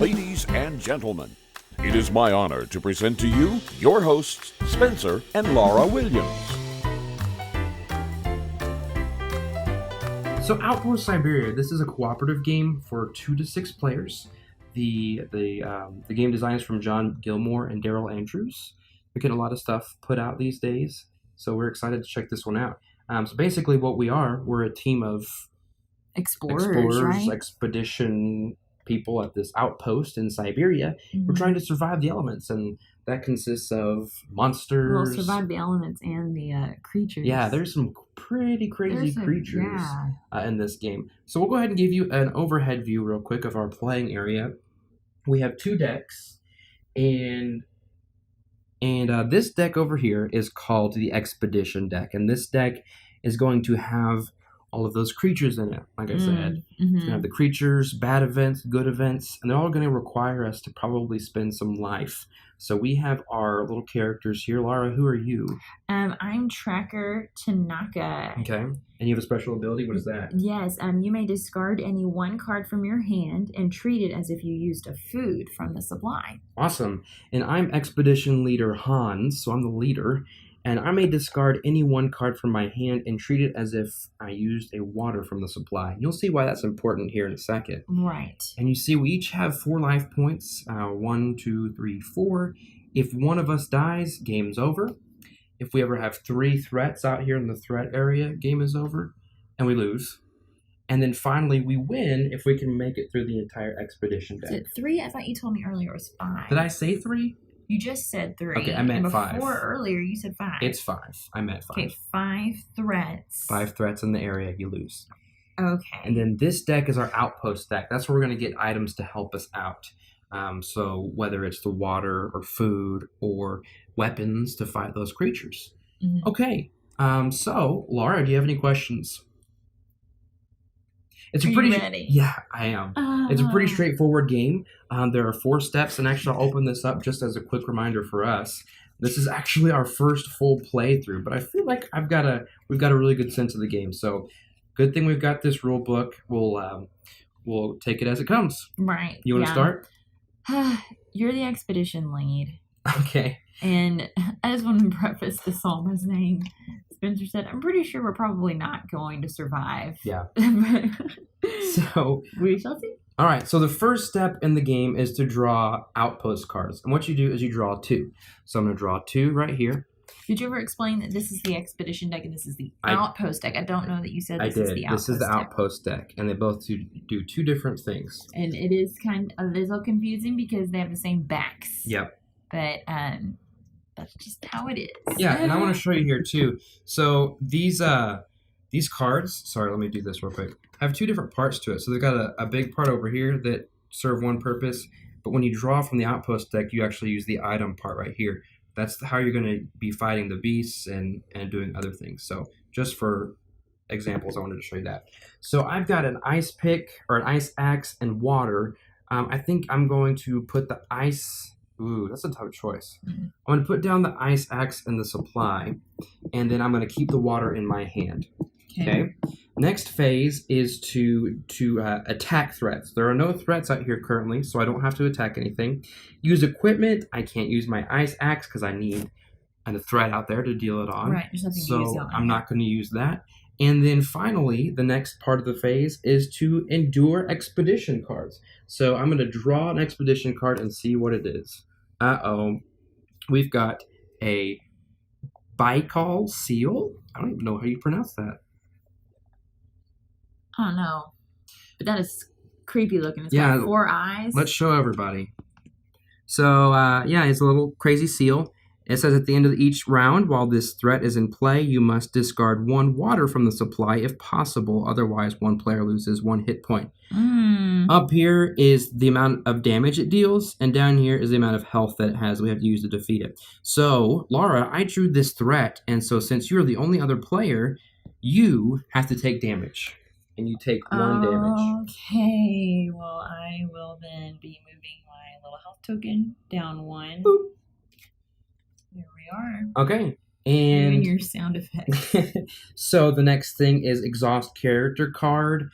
Ladies and gentlemen, it is my honor to present to you your hosts, Spencer and Lara Williams. So Outpost Siberia, this is a cooperative game for 2 to 6 players. The game design is from John Gilmore and Daryl Andrews. We're getting a lot of stuff put out these days, so we're excited to check this one out. So basically what we're a team of Explorers, right? expedition people at this outpost in Siberia. Mm-hmm. We're trying to survive the elements, and that consists of monsters. Well, survive the elements and the creatures. Yeah, there's some pretty crazy creatures in this game. So we'll go ahead and give you an overhead view real quick of our playing area. We have 2 decks, and this deck over here is called the Expedition deck, and this deck is going to have all of those creatures in it. Like I said, it's going to have the creatures, bad events, good events, and they're all going to require us to probably spend some life. So we have our little characters here. Lara, who are you? I'm Tracker Tanaka. Okay. And you have a special ability? What is that? Yes. You may discard any 1 card from your hand and treat it as if you used a food from the supply. Awesome. And I'm Expedition Leader Hans, so I'm the leader. And I may discard any 1 card from my hand and treat it as if I used a water from the supply. You'll see why that's important here in a second. Right. And you see we each have 4 life points. 1, 2, 3, 4. If one of us dies, game's over. If we ever have 3 threats out here in the threat area, game is over. And we lose. And then finally we win if we can make it through the entire expedition deck. Is it 3? I thought you told me earlier it was 5. Did I say 3? You just said 3. Okay, I meant 5. Before earlier, you said 5. It's 5. I meant 5. Okay, 5 threats. 5 threats in the area, you lose. Okay. And then this deck is our Outpost deck. That's where we're going to get items to help us out. So whether it's the water or food or weapons to fight those creatures. Mm-hmm. Okay. So, Lara, do you have any questions? Are you ready? Yeah, I am. It's a pretty straightforward game. There are 4 steps, and actually I'll open this up just as a quick reminder for us. This is actually our first full playthrough, but I feel like we've got a really good sense of the game. So, good thing we've got this rule book. We'll take it as it comes. Right. You want to start? You're the expedition lead. Okay. And I just want to preface this all by saying, Spencer said, I'm pretty sure we're probably not going to survive. Yeah. But So we shall see. All right, so the first step in the game is to draw outpost cards. And what you do is you draw 2. So I'm going to draw 2 right here. Did you ever explain that this is the expedition deck and this is the outpost deck? I don't know that you said this is the outpost deck. This is the outpost deck, and they both do 2 different things. And it is kind of a little confusing because they have the same backs. Yep. But that's just how it is. Yeah, and I want to show you here too. So these cards, sorry, let me do this real quick, have 2 different parts to it. So they've got a big part over here that serve one purpose, but when you draw from the outpost deck, you actually use the item part right here. That's how you're going to be fighting the beasts and doing other things. So just for examples, I wanted to show you that. So I've got an ice pick or an ice axe and water. I think I'm going to put the ice... Ooh, that's a tough choice. Mm-hmm. I'm going to put down the ice axe and the supply, and then I'm going to keep the water in my hand. Okay. Next phase is to attack threats. There are no threats out here currently, so I don't have to attack anything. Use equipment. I can't use my ice axe because I need a threat out there to deal it on. Right, there's nothing to use on. So I'm not going to use that. And then finally, the next part of the phase is to endure expedition cards. So I'm going to draw an expedition card and see what it is. Uh-oh. We've got a Baikal seal. I don't even know how you pronounce that. I don't know. But that is creepy looking. It's got 4 eyes. Let's show everybody. So, it's a little crazy seal. It says at the end of each round, while this threat is in play, you must discard 1 water from the supply if possible. Otherwise, 1 player loses 1 hit point. Up here is the amount of damage it deals, and down here is the amount of health that it has we have to use to defeat it. So, Lara, I drew this threat, and so since you're the only other player, you have to take damage. And you take 1 damage. Okay, well, I will then be moving my little health token down 1. Boop. There we are. Okay. And your sound effects. So the next thing is exhaust character card.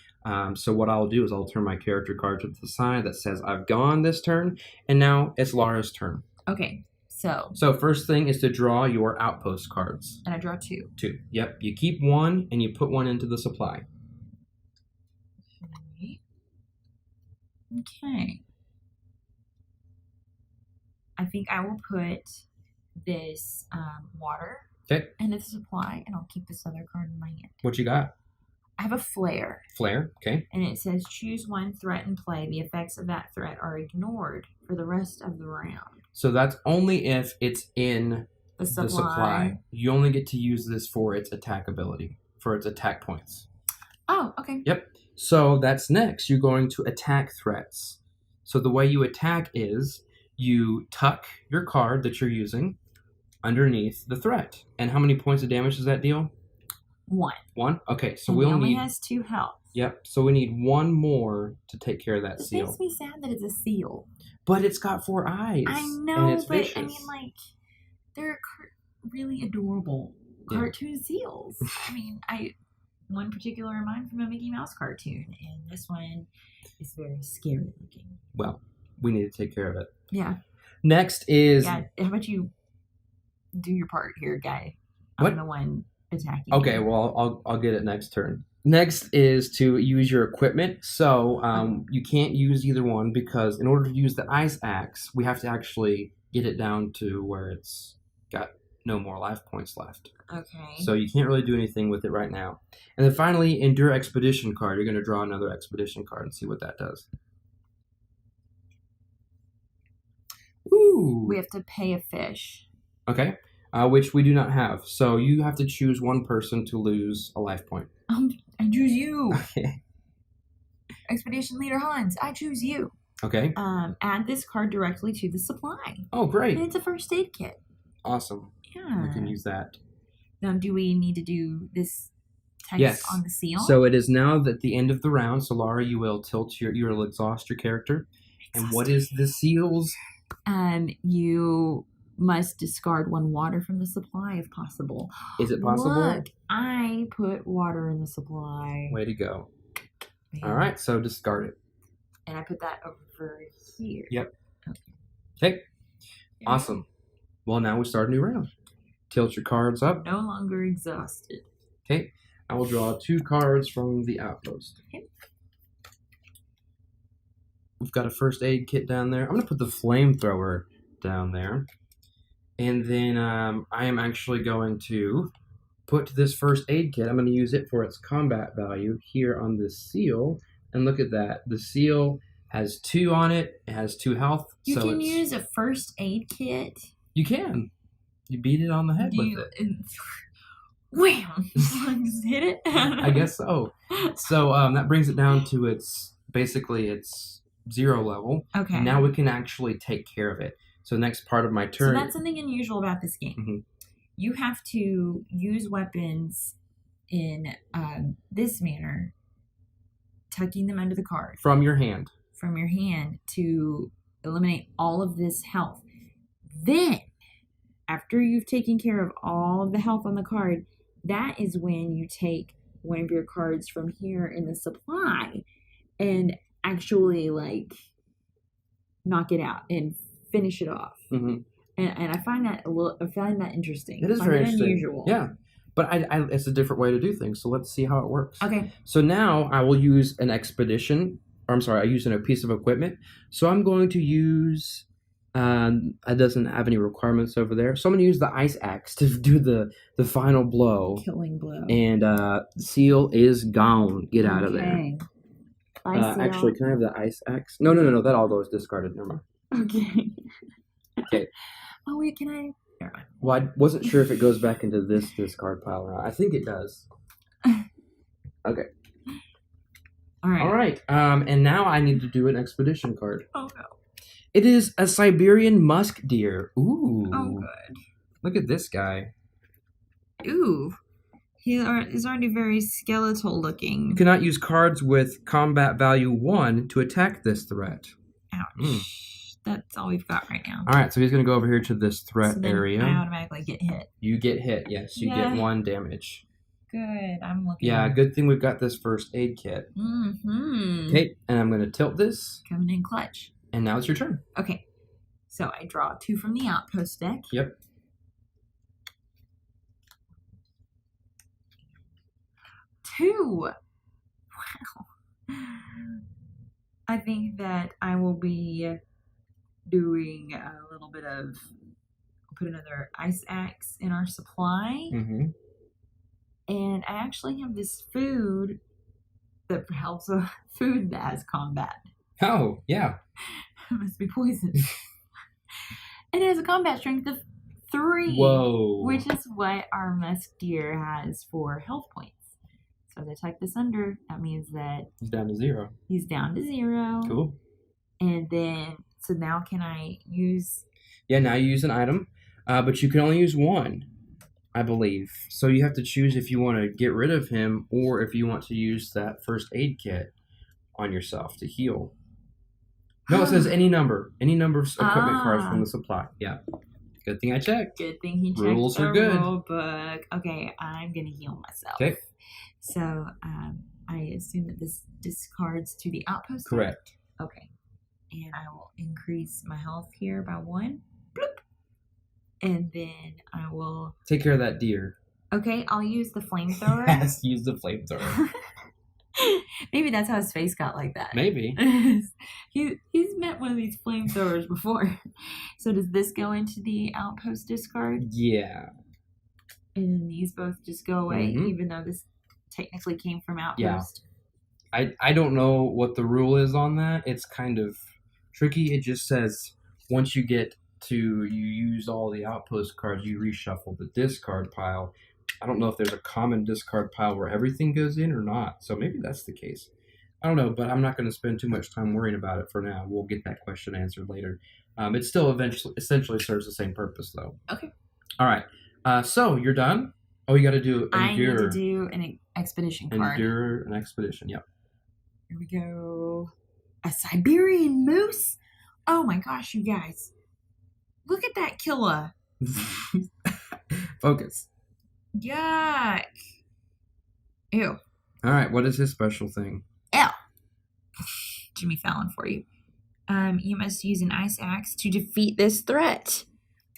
So what I'll do is I'll turn my character card to the side that says I've gone this turn, and now it's Lara's turn. Okay, so So first thing is to draw your outpost cards. and I draw 2. 2. Yep. You keep 1 and you put 1 into the supply. Okay. I think I will put this water Okay. into the supply, and I'll keep this other card in my hand. What you got? I have a flare, Flare. Okay. and it says choose one threat and play. The effects of that threat are ignored for the rest of the round. So that's only if it's in The supply. the supply. You only get to use this for its attack ability, for its attack points. Oh, okay. Yep. So that's next. You're going to attack threats. So the way you attack is you tuck your card that you're using underneath the threat. And how many points of damage does that deal? 1. 1? Okay, so And we'll he only need... has 2 health. Yep, so we need 1 more to take care of that It seal. makes me sad that it's a seal. But it's got 4 eyes. I and know, it's but vicious. I mean, like, they're really adorable Yeah. cartoon seals. I mean, one particular in mind from a Mickey Mouse cartoon, and this one is very scary looking. Well, we need to take care of it. Yeah. Next is... Yeah. How about you do your part here, guy? What? I'm the one attacking. Okay, you. well, I'll get it next turn. Next is to use your equipment. So you can't use either one because in order to use the ice axe, we have to actually get it down to where it's got no more life points left. Okay. So you can't really do anything with it right now. And then finally, Endure Expedition card. You're going to draw another Expedition card and see what that does. Ooh. We have to pay a fish. Okay. Which we do not have. So you have to choose one person to lose a life point. I choose you. Okay. Expedition Leader Hans, I choose you. Okay. Add this card directly to the supply. Oh, great. And it's a first aid kit. Awesome. Yeah. We can use that. Now, do we need to do this text Yes. on the seal? So it is now at the end of the round. So Lara, you will you will exhaust your character. And what is the seals? You must discard 1 water from the supply if possible. Is it possible? Look, I put water in the supply. Way to go. Man. All right, so discard it. And I put that over here. Yep. Okay. Okay. Awesome. Well, now we start a new round. Tilt your cards up. No longer exhausted. Okay. I will draw 2 cards from the outpost. Okay. We've got a first aid kit down there. I'm going to put the flamethrower down there. And then I am actually going to put this first aid kit. I'm going to use it for its combat value here on this seal. And look at that. The seal has 2 on it. It has 2 health. You so can it's, use a first aid kit. You can. You beat it on the head with it. Wham! Just hit it. I guess so. So that brings it down to its 0 level. Okay. And now we can actually take care of it. So next part of my So turn. that's something unusual about this game. Mhm. You have to use weapons in this manner, tucking them under the card From your hand. from your hand to eliminate all of this health. Then, after you've taken care of all of the health on the card, that is when you take one of your cards from here in the supply and actually knock it out and finish it off. Mm-hmm. And I find that interesting. It is I find very it interesting. unusual. Yeah. But it's a different way to do things. So let's see how it works. Okay. So now I will use an expedition. Or I'm sorry, I use a piece of equipment. So I'm going to use... it doesn't have any requirements over there. So I'm going to use the ice axe to do the final blow. Killing blow. And seal is gone. Get out of there. Okay. Bye, Seal. Actually, can I have the ice axe? No. That all goes discarded. Never mind. Okay. Okay. Oh wait, can I? Never mind. Well, I wasn't sure if it goes back into this discard pile or not. I think it does. Okay. All right. All right. And now I need to do an expedition card. Oh no. It is a Siberian musk deer. Ooh. Oh good. Look at this guy. Ooh. He's already very skeletal You looking. cannot use cards with combat value 1 to attack this threat. Ouch. That's all we've got right now. All right, so he's going to go over here to this threat So then area. I automatically get hit. You get hit. Yes, you get Yeah. 1 damage. good. I'm looking. Yeah, good thing we've got this first aid kit. Mm-hmm. Okay, and I'm going to tilt this. Coming in clutch. And now it's your turn. Okay. So I draw 2 from the Outpost deck. Yep. 2. Wow. I think that I will be doing a little bit of, put another ice axe in our supply. Mm-hmm. And I actually have this food that helps a food that has combat. Oh, yeah. It must be poison. It has a combat strength of 3. Whoa. Which is what our musketeer has for health points. So as I type this under, that means that He's down to 0. he's down to 0. Cool. And then, so now can I use... Yeah, now you use an item, but you can only use 1, I believe. So you have to choose if you want to get rid of him or if you want to use that first aid kit on yourself to heal. No, it says any number of equipment cards from the supply. Yeah. Good thing I checked. Good thing he checked Rules the are good. rule book. Okay, I'm going to heal myself. Okay. So, I assume that this discards to the Outpost. Correct. Okay. And I will increase my health here by 1. Bloop. And then I will... Take care of that deer. Okay, I'll use the flamethrower. Yes, use the flamethrower. Maybe that's how his face got like that. Maybe. He's met one of these flamethrowers before. So does this go into the Outpost discard? Yeah. And then these both just go away, Mhm. even though this technically came from Yeah. Outpost? I don't know what the rule is on that. It's kind of tricky. It just says once you get to you use all the Outpost cards, you reshuffle the discard pile. I don't know if there's a common discard pile where everything goes in or not. So maybe that's the case. I don't know, but I'm not going to spend too much time worrying about it for now. We'll get that question answered later. It still essentially serves the same purpose, though. Okay. All right. So you're done? Oh, you got to do I need endure. to do an expedition card. Endure an expedition. Yep. Here we go. A Siberian moose? Oh my gosh, you guys. Look at that killer. Focus. Yuck. Ew. All right. What is his special thing? L. Jimmy Fallon for you. You must use an ice axe to defeat this threat.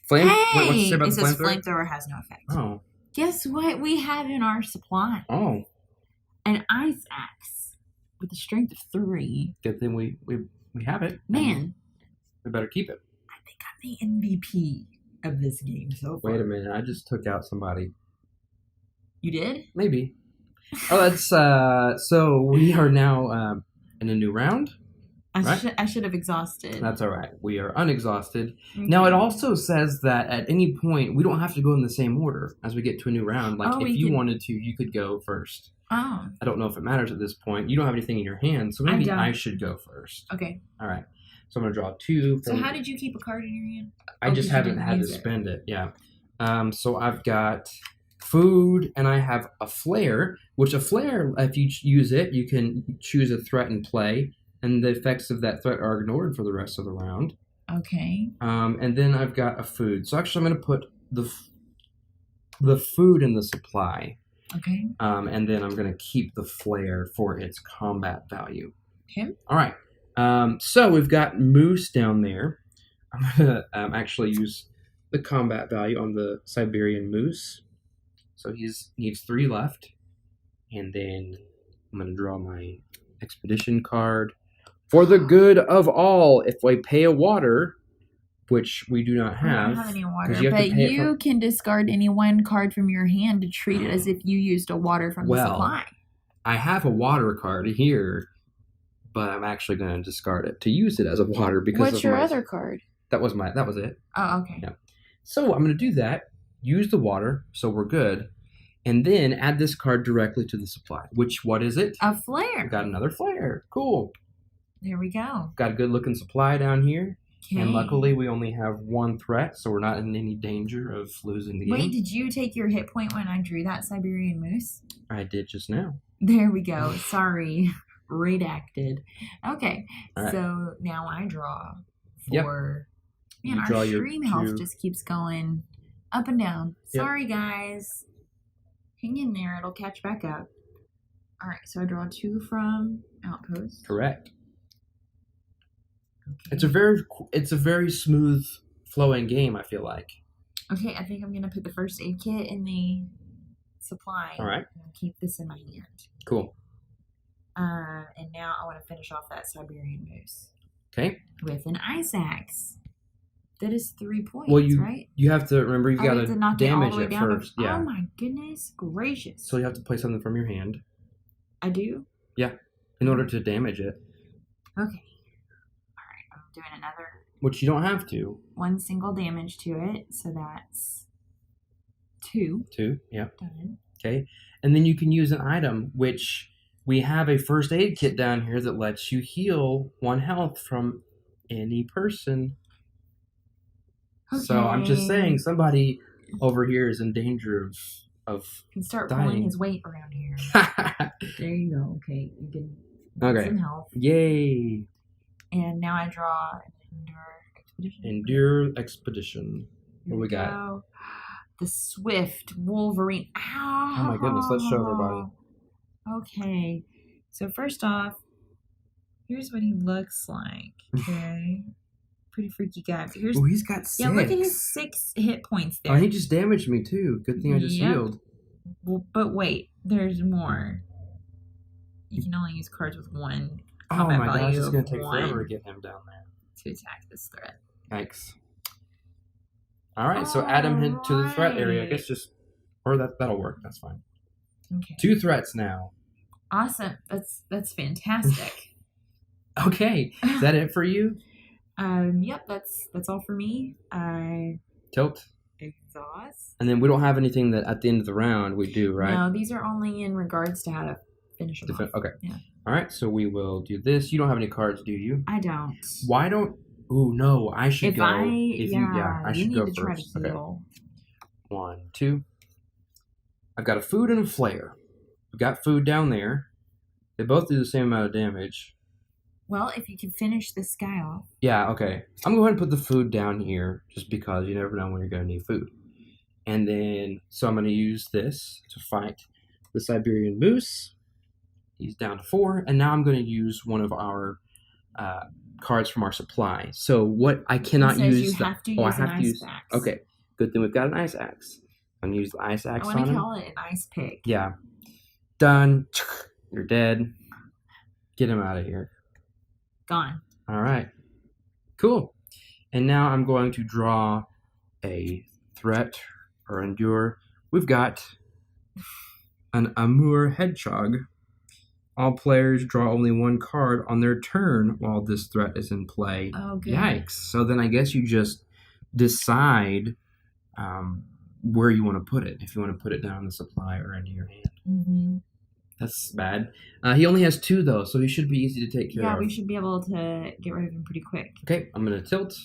Flame? Hey! Wait, what's it say about It the says flamethrower? flamethrower has no effect. Oh. Guess what we have in our supply? Oh. An ice axe with a strength of 3. Good thing we have it. Man, We better keep it. I think I'm the MVP of this game so far. Wait a minute. I just took out somebody. You did? Maybe. Oh, that's so we are now in a new round. Right? I should have exhausted. That's all right. We are unexhausted. Now, it also says that at any point, we don't have to go in the same order as we get to a new round. Like, if you wanted to, you could go first. Oh. I don't know if it matters at this point. You don't have anything in your hand, so maybe I should go first. Okay. All right. So I'm going to draw 2. So how did you keep a card in your hand? I just haven't had to spend it. Yeah. So I've got food, and I have a flare, which a flare, if you use it, you can choose a threat and play. And the effects of that threat are ignored for the rest of the round. Okay. And then I've got a food. So actually, I'm going to put the food in the supply. Okay. And then I'm going to keep the flare for its combat value. Okay. All right. So we've got Moose down there. I'm going to actually use the combat value on the Siberian Moose. So he needs 3 left. And then I'm going to draw my expedition card. For the good of all, if we pay a water, which we do not have. I don't have any water, you have but to pay you can discard any one card from your hand to treat it as if you used a water from the supply. I have a water card here, but I'm actually going to discard it to use it as a water because What's your other card? That was it. Oh, okay. Yeah. So I'm going to do that. Use the water, so we're good, and then add this card directly to the supply. What is it? A flare. I've got another flare. Cool. There we go. Got a good looking supply down here. Okay. And luckily, we only have 1 threat, so we're not in any danger of losing the game. Wait, did you take your hit point when I drew that Siberian moose? I did just now. There we go. Sorry. Redacted. Okay. All right. So now I draw for... You Man, draw our your stream health 2. just keeps going up and down. Yep. Sorry, guys. Hang in there. It'll catch back up. All right. So I draw 2 from Outpost. Correct. Okay. It's a very smooth flowing game, I feel like. Okay. I think I'm gonna put the first aid kit in the supply. All right. And keep this in my hand. Cool. And now I want to finish off that Siberian moose Okay. with an ice axe. That is 3 points, Well, right? you have to remember you've I got have to knock it all damage the way it down to- first. Yeah. Oh my goodness gracious! So you have to play something from your hand. I do. Yeah. In order to damage it, Okay. All right. I'm doing another which you don't have to. 1 single damage to it, so that's 2 Two. Yeah. done. Okay. And then you can use an item, which we have a first aid kit down here that lets you heal 1 health from any person. So I'm just Okay. saying, somebody over here is in danger of Can start dying. pulling his weight around here. There you go. Okay, you can Okay. get some health. Yay! And now I draw an Endure Expedition. Endure Expedition. Here What we got? go. The Swift Wolverine. Ow! Oh my goodness, let's show everybody. Okay, so first off, here's what he looks like. Okay, pretty freaky guy. But here's Oh, he's got 6. yeah, look at his 6 hit points there. Oh, he just damaged me too. Good thing I just Yep. healed. Well, but wait, there's more. You can only use cards with 1 Oh combat my gosh, value it's of gonna take 1 forever to get him down there. to attack this threat. Thanks. All right, so add him to the threat area. I guess that'll work. That's fine. Okay. 2 threats now. Awesome. That's fantastic. Okay, is that it for you? Yep, that's all for me. Tilt. Exhaust. And then we don't have anything that at the end of the round we do, right? No, these are only in regards to how to finish them off. Okay. Yeah. All right, so we will do this. You don't have any cards, do you? I don't. Why don't? Ooh, no, I should If go. I I should need go to try first. to Okay. heal. 1, 2. I've got a food and a flare. We've got food down there. They both do the same amount of damage. Well, if you can finish this guy off. Yeah, okay. I'm going to go ahead and put the food down here just because you never know when you're going to need food. And then, so I'm going to use this to fight the Siberian moose. He's down to 4. And now I'm going to use one of our cards from our supply. So what I cannot It says use... you have to use an ice axe. Okay, good thing we've got an ice axe. I'm going to use the ice I axe want on to him. call it an ice pick. Yeah. Done. You're dead. Get him out of here. Gone. All right. Cool. And now I'm going to draw a threat or endure. We've got an Amur Hedgehog. All players draw only 1 card on their turn while this threat is in play. Oh, good. Yikes. So then I guess you just decide where you want to put it. If you want to put it down in the supply or into your hand. Mm-hmm. That's bad. He only has 2 though, so he should be easy to take care Yeah, of. we should be able to get rid of him pretty quick. Okay, I'm gonna tilt.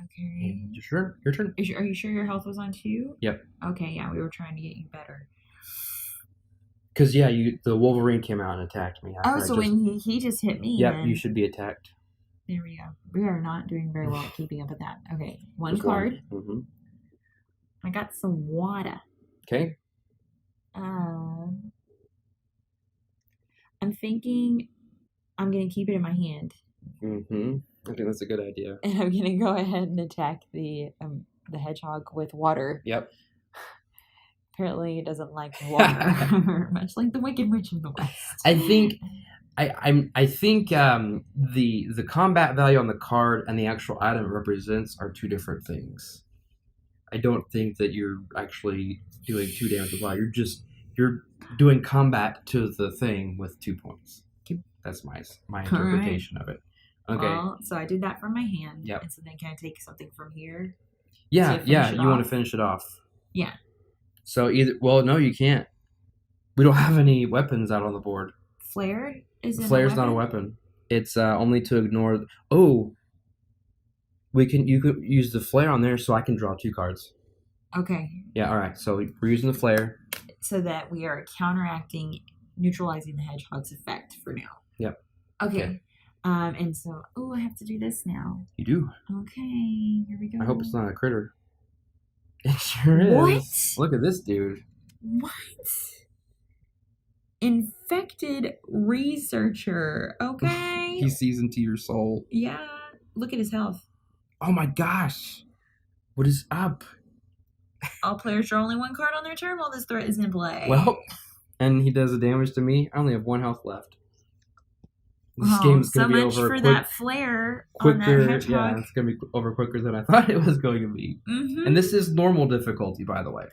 Okay. Your turn. Your turn. Are you sure your health was on 2? Yep. Okay, yeah, we were trying to get you better. Because the Wolverine came out and attacked me. Oh, so when he just hit me. Yep, then... you should be attacked. There we go. We are not doing very well at keeping up with that. Okay, 1 Just card. Mm-hmm. I got some water. Okay. I'm thinking I'm going to keep it in my hand. Mm-hmm. I think that's a good idea. And I'm going to go ahead and attack the hedgehog with water. Yep. Apparently it doesn't like water. Much like the Wicked Witch of the West. I think the combat value on the card and the actual item it represents are 2 different things. I don't think that you're actually doing 2 damage with water. You're doing combat to the thing with 2 points. That's my interpretation of it. Okay. Well, so I did that from my hand. Yep. And so then can I take something from here? Yeah, You want to finish it off. Yeah. So no, you can't. We don't have any weapons out on the board. Flare isn't Flare's not a weapon. It's only to ignore. You could use the flare on there, so I can draw 2 cards. Okay. Yeah. All right. So we're using the flare. So that we are counteracting, neutralizing the hedgehog's effect for now. Yep. Okay. And so, I have to do this now. You do. Okay, here we go. I hope it's not a critter. It sure is. What? Look at this dude. What? Infected researcher. Okay. He sees into your soul. Yeah. Look at his health. Oh my gosh. What is up? All players draw only one card on their turn while this threat is in play. Well, and he does the damage to me. I only have 1 health left. This game's so going to be much over for that flare on that quicker. hedgehog. Yeah, it's going to be over quicker than I thought it was going to be. Mm-hmm. And this is normal difficulty, by the way.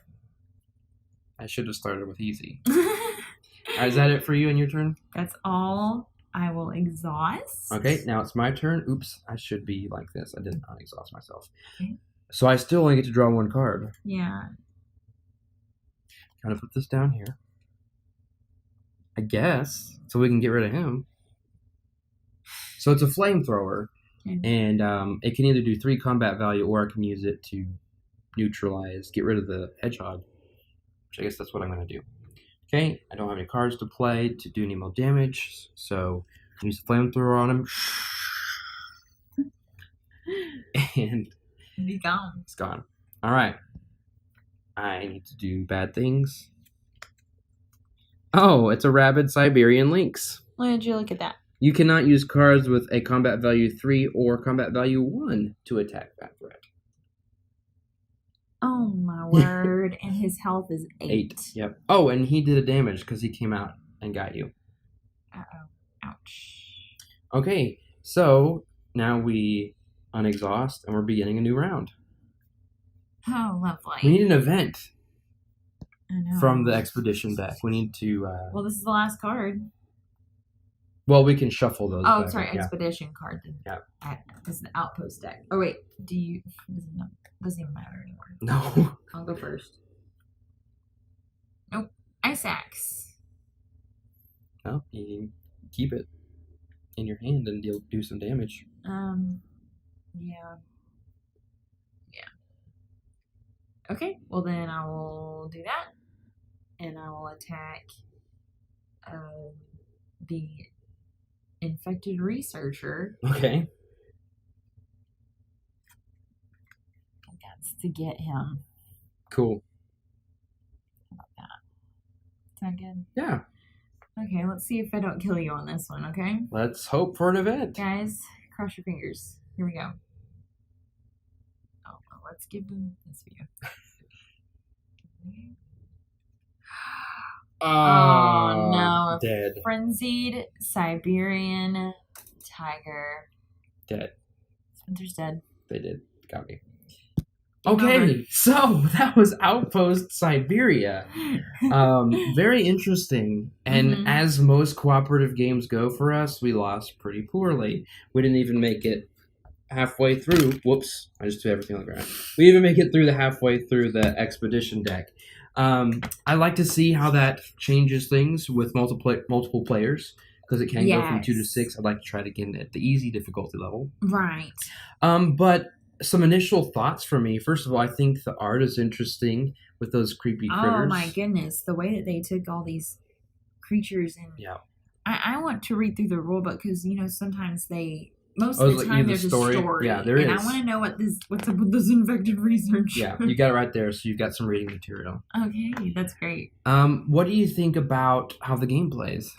I should have started with easy. Is that it for you and your turn? That's all. I will exhaust. Okay, now it's my turn. Oops, I should be like this. I did not exhaust myself. Okay. So I still only get to draw 1 card. Yeah. Kind of put this down here. I guess, so we can get rid of him. So it's a flamethrower, Okay. and it can either do 3 combat value, or I can use it to neutralize, get rid of the hedgehog, which I guess that's what I'm going to do. Okay, I don't have any cards to play to do any more damage, so use the flamethrower on him, and Be gone. it's gone. All right, I need to do bad things. Oh, it's a rabid Siberian lynx. Why did you look at that? You cannot use cards with a combat value 3 or combat value 1 to attack that threat. Oh my word! And his health is 8. Yep. Oh, and he did a damage because he came out and got you. Ouch. Okay, so now we unexhaust and we're beginning a new round. Oh, lovely. We need an event I know. from the expedition deck. We need to. Well, this is the last card. Well, we can shuffle those. Oh, back. sorry, Yeah. expedition card. Then. Yeah. This is the outpost deck. Oh wait, do you? Doesn't even matter anymore. No. I'll go first. Nope. Ice axe. No, you can keep it in your hand and do some damage. Yeah. Okay. Well, then I will do that, and I will attack. The infected researcher. Okay. That's to get him. Cool. How about that? Is that good? Yeah. Okay, let's see if I don't kill you on this one, okay? Let's hope for an event. Guys, cross your fingers. Here we go. Oh, well, let's give them this view. Oh, no. Dead. Frenzied Siberian tiger. Dead. Spencer's dead. They did. Got me. Game Okay, over. so that was Outpost Siberia. Very interesting. And Mhm. as most cooperative games go for us, we lost pretty poorly. We didn't even make it halfway through. Whoops, I just threw everything on the ground. We didn't even make it through the halfway through the expedition deck. I like to see how that changes things with multiple players, because it can go from 2 to 6. I'd like to try it again at the easy difficulty level. Right. But some initial thoughts for me. First of all, I think the art is interesting with those creepy critters. Oh my goodness, the way that they took all these creatures and Yeah. I want to read through the rule book because sometimes most Oh, of the like, time the there's story? a story. Yeah, there and is. I want to know what's up with this infected research. Yeah, you got it right there. So you've got some reading material. Okay, that's great. What do you think about how the game plays?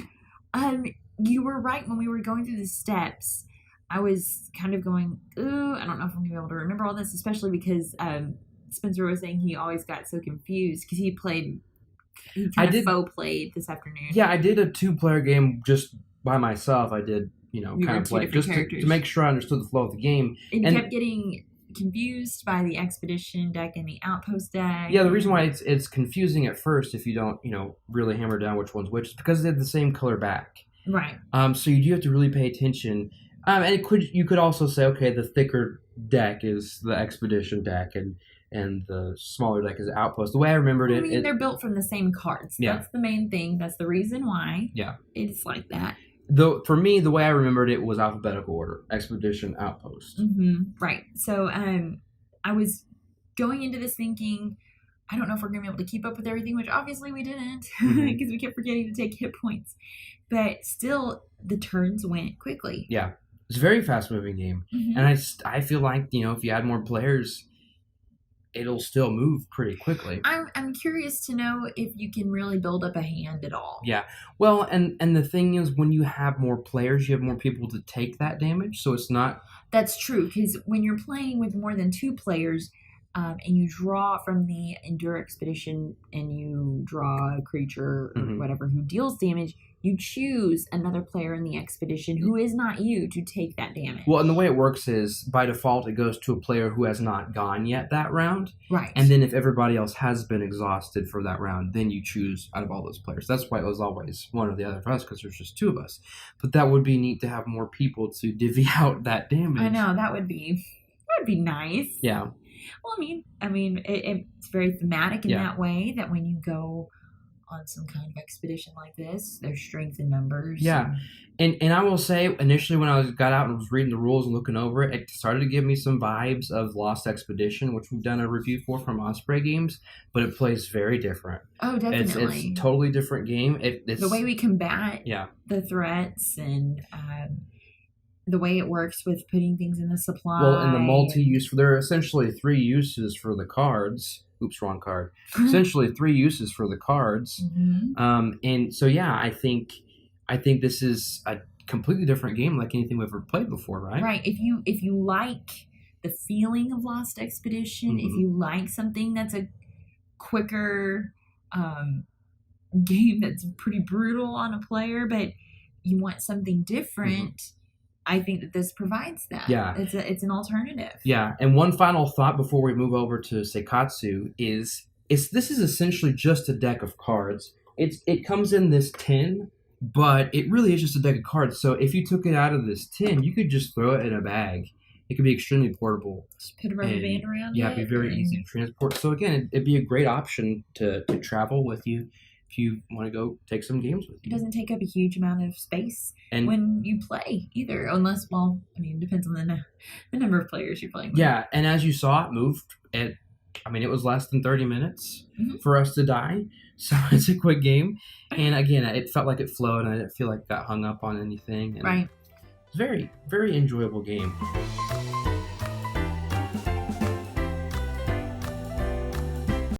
You were right when we were going through the steps. I was kind of going, ooh, I don't know if I'm gonna be able to remember all this, especially because Spencer was saying he always got so confused because he kind of faux played this afternoon. Yeah, I did a 2-player game just by myself. I did, You kind were of two play different just characters. to make sure I understood the flow of the game. And you And- kept getting confused by the expedition deck and the outpost deck. Yeah, the reason why it's confusing at first if you don't, really hammer down which one's which is because they have the same color back. Right. So you do have to really pay attention. And you could also say, okay, the thicker deck is the expedition deck, and the smaller deck is the outpost. The way I remembered I mean, they're built from the same cards. Yeah. That's the main thing. That's the reason why. Yeah. It's like that. for me, the way I remembered it was alphabetical order: expedition, outpost. Mm-hmm. Right. So I was going into this thinking, I don't know if we're going to be able to keep up with everything, which obviously we didn't because Mhm. we kept forgetting to take hit points. But still, the turns went quickly. Yeah, it's a very fast-moving game, Mhm. and I feel like if you add more players, it'll still move pretty quickly. I'm curious to know if you can really build up a hand at all. Yeah. Well, and the thing is, when you have more players, you have more people to take that damage. So it's not. That's true, because when you're playing with more than 2 players, and you draw from the Endure Expedition, and you draw a creature or whatever who deals damage, you choose another player in the expedition who is not you to take that damage. Well, and the way it works is, by default, it goes to a player who has not gone yet that round. Right. And then if everybody else has been exhausted for that round, then you choose out of all those players. That's why it was always one or the other for us, because there's just 2 of us. But that would be neat to have more people to divvy out that damage. I know, that would be nice. Yeah. Well, I mean, it's very thematic in that way, that when you go on some kind of expedition like this, there's strength in numbers. Yeah. And I will say, initially when I got out and was reading the rules and looking over it, it started to give me some vibes of Lost Expedition, which we've done a review for from Osprey Games, but it plays very different. Oh, definitely. It's a totally different game. It's the way we combat the threats, and the way it works with putting things in the supply. Well, and the multi-use, there are essentially 3 uses for the cards. Oops, wrong card. Essentially 3 uses for the cards. And so, yeah, I think this is a completely different game, like anything we've ever played before, right? Right. If you like the feeling of Lost Expedition, if you like something that's a quicker game that's pretty brutal on a player, but you want something different, I think that this provides that. Yeah. It's an alternative. Yeah. And one final thought before we move over to Seikatsu is this is essentially just a deck of cards. It comes in this tin, but it really is just a deck of cards. So if you took it out of this tin, you could just throw it in a bag. It could be extremely portable. Just put a rubber band around it. Yeah, it'd be very easy to transport. So again, it'd be a great option to travel with you if you want to go take some games with you. It doesn't take up a huge amount of space when you play either, unless, well, I mean, it depends on the number of players you're playing with. Yeah, and as you saw, it moved it was less than 30 minutes for us to die, so it's a quick game. And again, it felt like it flowed, and I didn't feel like it got hung up on anything. And right. It's a very, very enjoyable game.